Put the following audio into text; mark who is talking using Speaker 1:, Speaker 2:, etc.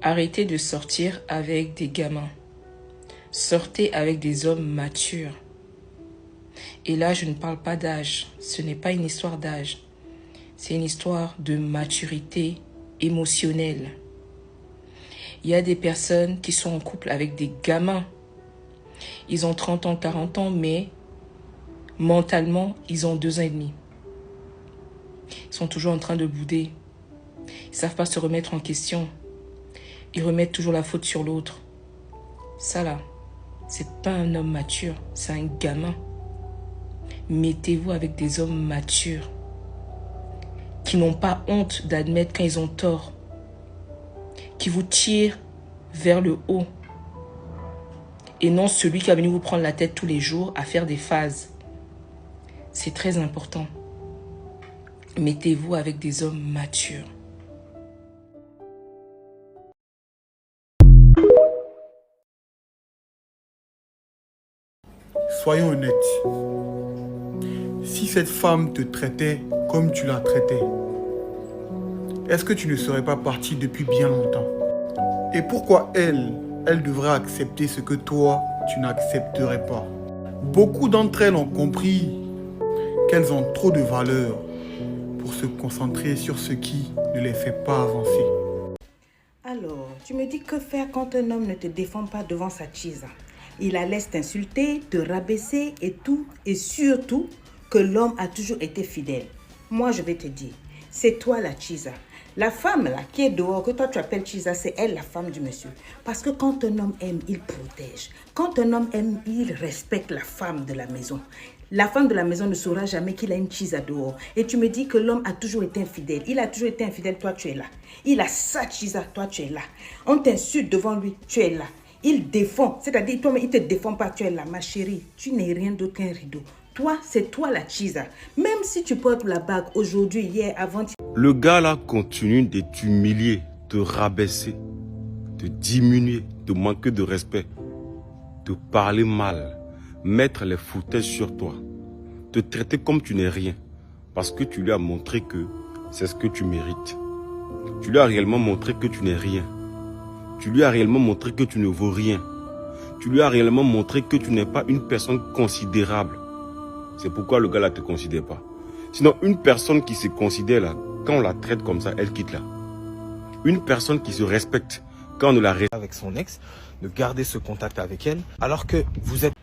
Speaker 1: Arrêtez de sortir avec des gamins. Sortez avec des hommes matures. Et là, je ne parle pas d'âge. Ce n'est pas une histoire d'âge. C'est une histoire de maturité émotionnelle. Il y a des personnes qui sont en couple avec des gamins. Ils ont 30 ans, 40 ans, mais mentalement, ils ont 2 ans et demi. Ils sont toujours en train de bouder. Ils ne savent pas se remettre en question. Ils remettent toujours la faute sur l'autre. Ça là, c'est pas un homme mature, c'est un gamin. Mettez-vous avec des hommes matures qui n'ont pas honte d'admettre quand ils ont tort, qui vous tirent vers le haut et non celui qui va venir vous prendre la tête tous les jours à faire des phases. C'est très important. Mettez-vous avec des hommes matures.
Speaker 2: Soyons honnêtes. Si cette femme te traitait comme tu la traitais, est-ce que tu ne serais pas parti depuis bien longtemps? Et pourquoi elle devrait accepter ce que toi, tu n'accepterais pas? Beaucoup d'entre elles ont compris qu'elles ont trop de valeur pour se concentrer sur ce qui ne les fait pas avancer.
Speaker 3: Alors, tu me dis que faire quand un homme ne te défend pas devant sa chisa? Il la laisse t'insulter, te rabaisser et tout, et surtout que l'homme a toujours été fidèle. Moi, je vais te dire, c'est toi la chisa. La femme là qui est dehors, que toi tu appelles chisa, c'est elle la femme du monsieur. Parce que quand un homme aime, il protège. Quand un homme aime, il respecte la femme de la maison. La femme de la maison ne saura jamais qu'il a une chisa dehors. Et tu me dis que l'homme a toujours été infidèle. Il a toujours été infidèle, toi tu es là. Il a sa chisa, toi tu es là. On t'insulte devant lui, tu es là. Il défend, c'est-à-dire toi, mais il ne te défend pas, tu es là, ma chérie. Tu n'es rien d'autre qu'un rideau. Toi, c'est toi la chisa. Même si tu portes la bague aujourd'hui, hier, avant...
Speaker 4: Le gars là continue de t'humilier, te rabaisser, te diminuer, te manquer de respect, te parler mal, mettre les foutaises sur toi, te traiter comme tu n'es rien, parce que tu lui as montré que c'est ce que tu mérites. Tu lui as réellement montré que tu n'es rien. Tu lui as réellement montré que tu ne vaux rien. Tu lui as réellement montré que tu n'es pas une personne considérable. C'est pourquoi le gars là ne te considère pas. Sinon, une personne qui se considère là, quand on la traite comme ça, elle quitte là. Une personne qui se respecte, quand on ne la respecte
Speaker 5: avec son ex, de garder ce contact avec elle, alors que vous êtes